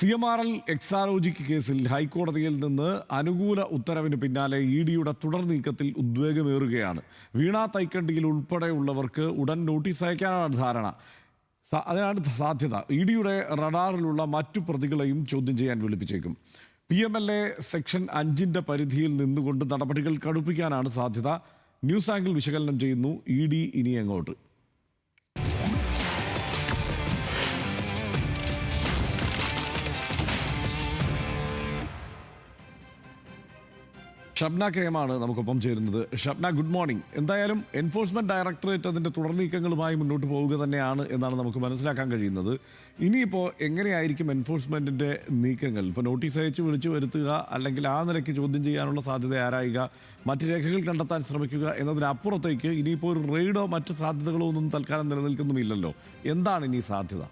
CMRL Exalogic കേസിൽ ഹൈക്കോടതിയിൽ നിന്ന് അനുകൂല ഉത്തരവിന് പിന്നാലെ ഇഡിയുടെ തുടർ നീക്കത്തിൽ ഉദ്വേഗമേറുകയാണ്. വീണ തൈക്കണ്ടിയിൽ ഉൾപ്പെടെയുള്ളവർക്ക് ഉടൻ നോട്ടീസ് അയക്കാനാണ് ധാരണ. അതിനാണ് സാധ്യത. ഇഡിയുടെ റഡാറിലുള്ള മറ്റു പ്രതികളെയും ചോദ്യം ചെയ്യാൻ വിളിപ്പിച്ചേക്കും. PMLA സെക്ഷൻ 5 പരിധിയിൽ നിന്നുകൊണ്ട് നടപടികൾ കടുപ്പിക്കാനാണ് സാധ്യത. ന്യൂസ് ആംഗിൾ വിശകലനം ചെയ്യുന്നു. ഇഡി ഇനി എങ്ങോട്ട്? ഷബ്ന കെമാണ് നമുക്കൊപ്പം ചേരുന്നത്. Shabna, good morning. എന്തായാലും എൻഫോഴ്സ്മെന്റ് ഡയറക്ടറേറ്റ് അതിൻ്റെ തുടർ നീക്കങ്ങളുമായി മുന്നോട്ട് പോവുക തന്നെയാണ് എന്നാണ് നമുക്ക് മനസ്സിലാക്കാൻ കഴിയുന്നത്. ഇനിയിപ്പോൾ എങ്ങനെയായിരിക്കും എൻഫോഴ്സ്മെന്റിന്റെ നീക്കങ്ങൾ? ഇപ്പോൾ നോട്ടീസ് അയച്ച് വിളിച്ചു വരുത്തുക, അല്ലെങ്കിൽ ആ നിലയ്ക്ക് ചോദ്യം ചെയ്യാനുള്ള സാധ്യത ആരായുക, മറ്റ് രേഖകൾ കണ്ടെത്താൻ ശ്രമിക്കുക എന്നതിനപ്പുറത്തേക്ക് ഇനിയിപ്പോൾ ഒരു റെയ്ഡോ മറ്റ് സാധ്യതകളോ ഒന്നും തൽക്കാലം നിലനിൽക്കുന്നുമില്ലല്ലോ. എന്താണ് ഇനി സാധ്യത?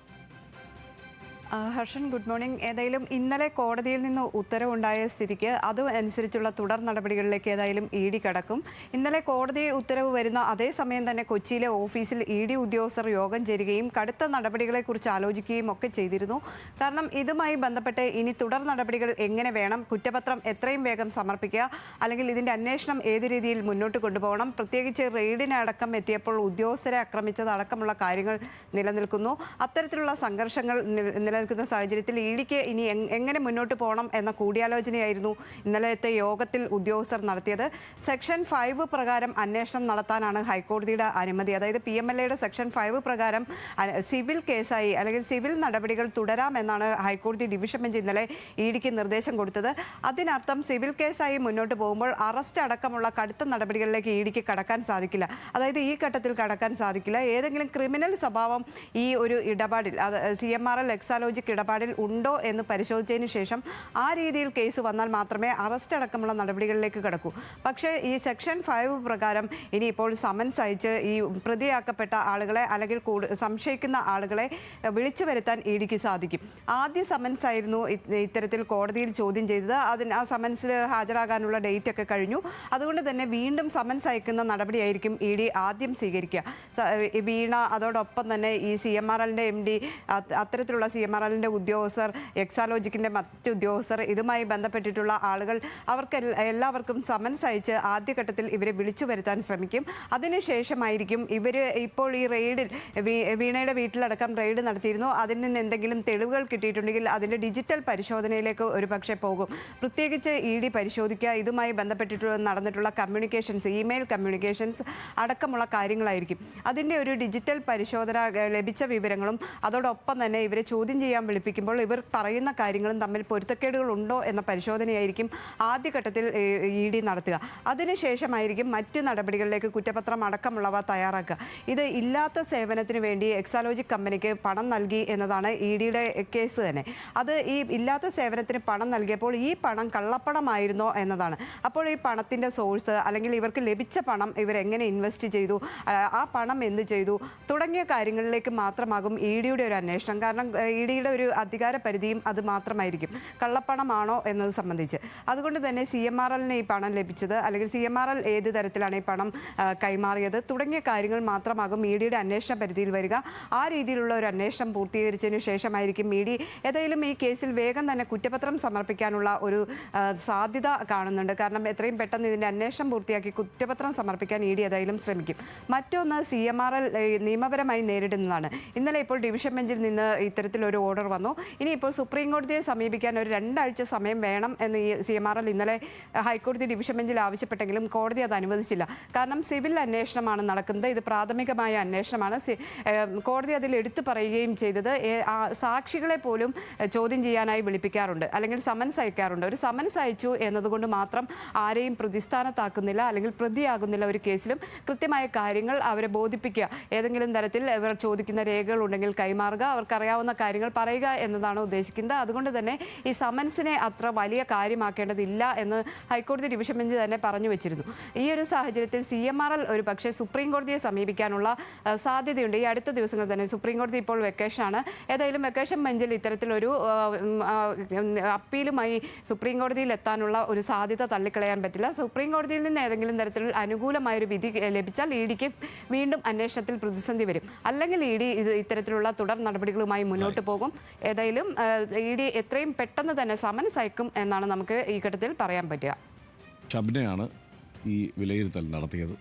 Harshan, good morning. ഏതായാലും ഇന്നലെ കോടതിയിൽ നിന്ന് ഉത്തരവുണ്ടായ സ്ഥിതിക്ക് അനുസരിച്ചുള്ള തുടർ നടപടികളിലേക്ക് ഏതായാലും ഇഡി കടക്കും. ഇന്നലെ കോടതി ഉത്തരവ് വരുന്ന അതേ സമയം തന്നെ കൊച്ചിയിലെ ഓഫീസിൽ ഇഡി ഉദ്യോഗസ്ഥർ യോഗം ചേരുകയും കടുത്ത നടപടികളെക്കുറിച്ച് ആലോചിക്കുകയും ഒക്കെ ചെയ്തിരുന്നു. കാരണം ഇതുമായി ബന്ധപ്പെട്ട് ഇനി തുടർ നടപടികൾ എങ്ങനെ വേണം, കുറ്റപത്രം എത്രയും വേഗം സമർപ്പിക്കുക, അല്ലെങ്കിൽ ഇതിൻ്റെ അന്വേഷണം ഏത് രീതിയിൽ മുന്നോട്ട് കൊണ്ടുപോകണം, പ്രത്യേകിച്ച് റെയ്ഡിനടക്കം എത്തിയപ്പോൾ ഉദ്യോഗസ്ഥരെ ആക്രമിച്ചതടക്കമുള്ള കാര്യങ്ങൾ നിലനിൽക്കുന്നു. അത്തരത്തിലുള്ള സംഘർഷങ്ങൾ നിലനിൽക്കുന്ന സാഹചര്യത്തിൽ ഇഡിക്ക് ഇനി എങ്ങനെ മുന്നോട്ട് പോകണം എന്ന കൂടിയാലോചനയായിരുന്നു ഇന്നലത്തെ യോഗത്തിൽ ഉദ്യോഗസ്ഥർ നടത്തിയത്. സെക്ഷൻ 5 പ്രകാരം അന്വേഷണം നടത്താനാണ് ഹൈക്കോടതിയുടെ അനുമതി. അതായത് PMLAയുടെ സെക്ഷൻ 5 പ്രകാരം സിവിൽ കേസായി അല്ലെങ്കിൽ സിവിൽ നടപടികൾ തുടരാമെന്നാണ് ഹൈക്കോടതി ഡിവിഷൻ ബെഞ്ച് ഇന്നലെ ഇഡിക്ക് നിർദ്ദേശം കൊടുത്തത്. അതിനർത്ഥം സിവിൽ കേസായി മുന്നോട്ട് പോകുമ്പോൾ അറസ്റ്റ് അടക്കമുള്ള കടുത്ത നടപടികളിലേക്ക് ഇഡിക്ക് കടക്കാൻ സാധിക്കില്ല. അതായത് ഈ ഘട്ടത്തിൽ കടക്കാൻ സാധിക്കില്ല. ഏതെങ്കിലും ക്രിമിനൽ സ്വഭാവം ഈ ഒരു ഇടപാടിൽ, CMRL എക്സാലോജിക് ഇടപാടിൽ ഉണ്ടോ എന്ന് പരിശോധിച്ചതിന് ശേഷം ആ രീതിയിൽ കേസ് വന്നാൽ മാത്രമേ അറസ്റ്റ് അടക്കമുള്ള നടപടികളിലേക്ക് കടക്കൂ. പക്ഷേ ഈ സെക്ഷൻ 5 പ്രകാരം ഇനിയിപ്പോൾ സമൻസ് അയച്ച് ഈ പ്രതിയാക്കപ്പെട്ട ആളുകളെ അല്ലെങ്കിൽ സംശയിക്കുന്ന ആളുകളെ വിളിച്ചു വരുത്താൻ ഇഡിക്ക് സാധിക്കും. ആദ്യ സമൻസ് ആയിരുന്നു ഇത്തരത്തിൽ കോടതിയിൽ ചോദ്യം ചെയ്തത്. ആ സമൻസിൽ ഹാജരാകാനുള്ള ഡേറ്റ് ഒക്കെ കഴിഞ്ഞു. അതുകൊണ്ട് തന്നെ വീണ്ടും സമൻസ് അയക്കുന്ന നടപടിയായിരിക്കും ഇഡി ആദ്യം സ്വീകരിക്കുക. വീണ, അതോടൊപ്പം തന്നെ ഈ CMRLന്റെ MD, അത്തരത്തിലുള്ള CMRLന്റെ ഉദ്യോഗസ്ഥർ, എക്സാലോജിക്കിന്റെ മറ്റ് ഉദ്യോഗസ്ഥർ, ഇതുമായി ബന്ധപ്പെട്ടിട്ടുള്ള ആളുകൾ, അവർക്ക് എല്ലാവർക്കും സമൻസ് അയച്ച് ആദ്യഘട്ടത്തിൽ ഇവരെ വിളിച്ചു വരുത്താൻ ശ്രമിക്കും. അതിനുശേഷമായിരിക്കും ഇവർ ഇപ്പോൾ ഈ റെയ്ഡിൽ വീണയുടെ വീട്ടിലടക്കം റെയ്ഡ് നടത്തിയിരുന്നു. അതിൽ നിന്ന് എന്തെങ്കിലും തെളിവുകൾ കിട്ടിയിട്ടുണ്ടെങ്കിൽ അതിൻ്റെ ഡിജിറ്റൽ പരിശോധനയിലേക്ക് ഒരു പക്ഷേ പോകും. പ്രത്യേകിച്ച് ഇഡി പരിശോധിക്കുക ഇതുമായി ബന്ധപ്പെട്ടിട്ടുള്ള നടന്നിട്ടുള്ള കമ്മ്യൂണിക്കേഷൻസ്, ഇമെയിൽ കമ്മ്യൂണിക്കേഷൻസ് അടക്കമുള്ള കാര്യങ്ങളായിരിക്കും. അതിൻ്റെ ഒരു ഡിജിറ്റൽ പരിശോധന, ലഭിച്ച വിവരങ്ങളും അതോടൊപ്പം തന്നെ ഇവരെ ചോദ്യം ചെയ്യാൻ വിളിപ്പിക്കുമ്പോൾ ഇവർ പറയുന്ന കാര്യങ്ങളും തമ്മിൽ പൊരുത്തക്കേടുകൾ ഉണ്ടോ എന്ന പരിശോധനയായിരിക്കും ആദ്യഘട്ടത്തിൽ ഇഡി നടത്തുക. അതിനുശേഷമായിരിക്കും മറ്റ് നടപടികളിലേക്ക് കുറ്റപത്രം അടക്കമുള്ളവ തയ്യാറാക്കുക. ഇത് ഇല്ലാത്ത സേവനത്തിന് വേണ്ടി എക്സാലോജിക് കമ്പനിക്ക് പണം നൽകി എന്നതാണ് ഇഡിയുടെ കേസ് തന്നെ. അത് ഈ ഇല്ലാത്ത സേവനത്തിന് പണം നൽകിയപ്പോൾ ഈ പണം കള്ളപ്പണമായിരുന്നോ എന്നതാണ്. അപ്പോൾ ഈ പണത്തിൻ്റെ സോഴ്സ്, അല്ലെങ്കിൽ ഇവർക്ക് ലഭിച്ച പണം ഇവരെങ്ങനെ ഇൻവെസ്റ്റ് ചെയ്തു, ആ പണം എന്ത് ചെയ്തു തുടങ്ങിയ കാര്യങ്ങളിലേക്ക് മാത്രമാകും ഇഡിയുടെ ഒരു അന്വേഷണം. കാരണം ഇഡിയുടെ ഒരു അധികാര പരിധിയും അത് മാത്രമായിരിക്കും, കള്ളപ്പണമാണോ എന്നത് സംബന്ധിച്ച്. അതുകൊണ്ട് തന്നെ CMRLന് ഈ പണം ലഭിച്ചത്, അല്ലെങ്കിൽ CMRL ഏത് തരത്തിലാണ് ഈ പണം കൈമാറിയത് തുടങ്ങിയ കാര്യങ്ങൾ മാത്രമാകും ഇഡിയുടെ അന്വേഷണ പരിധിയിൽ വരിക. ആ രീതിയിലുള്ള ഒരു അന്വേഷണം പൂർത്തീകരിച്ചതിന് ശേഷമായിരിക്കും ഇഡി ഏതായാലും ഈ കേസിൽ വേഗം തന്നെ കുറ്റപത്രം സമർപ്പിക്കാനുള്ള ഒരു സാധ്യത കാണുന്നുണ്ട്. കാരണം എത്രയും പെട്ടെന്ന് ഇതിൻ്റെ അന്വേഷണം പൂർത്തിയാക്കി കുറ്റപത്രം സമർപ്പിക്കാൻ ഇഡി ഏതായാലും ശ്രമിക്കും. മറ്റൊന്ന്, CMRL നിയമപരമായി നേരിടുന്നതാണ്. ഇന്നലെ ഇപ്പോൾ ഡിവിഷൻ ബെഞ്ചിൽ നിന്ന് ഇത്തരത്തിലൊരു ഓർഡർ വന്നു. ഇനിയിപ്പോൾ സുപ്രീം കോടതിയെ സമീപിക്കാൻ ഒരു 2 ആഴ്ച സമയം വേണം എന്ന് ഈ CMRL ഇന്നലെ ഹൈക്കോടതി ഡിവിഷൻ ബെഞ്ചിൽ ആവശ്യപ്പെട്ടെങ്കിലും കോടതി അത് അനുവദിച്ചില്ല. കാരണം സിവിൽ അന്വേഷണമാണ് നടക്കുന്നത്, ഇത് പ്രാഥമികമായ അന്വേഷണമാണ്. കോടതി അതിൽ എടുത്തു പറയുകയും ചെയ്തത് സാക്ഷികളെ പോലും ചോദ്യം ചെയ്യാനായി വിളിപ്പിക്കാറുണ്ട്, അല്ലെങ്കിൽ സമൻസ് അയക്കാറുണ്ട്. ഒരു സമൻസ് അയച്ചു എന്നതുകൊണ്ട് മാത്രം ആരെയും പ്രതിസ്ഥാനത്താക്കുന്നില്ല, അല്ലെങ്കിൽ പ്രതിയാകുന്നില്ല ഒരു കേസിലും. കൃത്യമായ കാര്യങ്ങൾ അവരെ ബോധിപ്പിക്കുക, ഏതെങ്കിലും തരത്തിൽ ഇവർ ചോദിക്കുന്ന രേഖകൾ ഉണ്ടെങ്കിൽ കൈമാറുക, അവർക്കറിയാവുന്ന കാര്യങ്ങൾ പറയുക എന്നതാണ് ഉദ്ദേശിക്കുന്നത്. അതുകൊണ്ട് തന്നെ ഈ സമൻസിനെ അത്ര വലിയ കാര്യമാക്കേണ്ടതില്ല എന്ന് ഹൈക്കോടതി ഡിവിഷൻ ബെഞ്ച് തന്നെ പറഞ്ഞു വെച്ചിരുന്നു. ഈ ഒരു സാഹചര്യത്തിൽ CMRL ഒരു പക്ഷേ സുപ്രീം കോടതിയെ സമീപിക്കാനുള്ള സാധ്യതയുണ്ട്. ഈ അടുത്ത ദിവസങ്ങളിൽ തന്നെ സുപ്രീം കോടതി ഇപ്പോൾ വെക്കേഷനാണ്. ഏതായാലും വെക്കേഷൻ ബെഞ്ചിൽ ഇത്തരത്തിലൊരു അപ്പീലുമായി സുപ്രീം കോടതിയിൽ എത്താനുള്ള ഒരു സാധ്യത തള്ളിക്കളയാൻ പറ്റില്ല. സുപ്രീം കോടതിയിൽ നിന്ന് ഏതെങ്കിലും തരത്തിൽ അനുകൂലമായൊരു വിധി ലഭിച്ചാൽ ഇഡിക്ക് വീണ്ടും അന്വേഷണത്തിൽ പ്രതിസന്ധി വരും. അല്ലെങ്കിൽ ഇഡി ഇത്തരത്തിലുള്ള തുടർ നടപടികളുമായി മുന്നോട്ട് പോകും. പോകും. ഏതായാലും ED എത്രയും പെട്ടെന്ന് തന്നെ സമൻസ് അയക്കും എന്നാണ് നമുക്ക് ഈ ഘട്ടത്തിൽ പറയാൻ പറ്റുക. ഷബ്നയാണ് ഈ വിലയിരുത്തൽ നടത്തിയത്.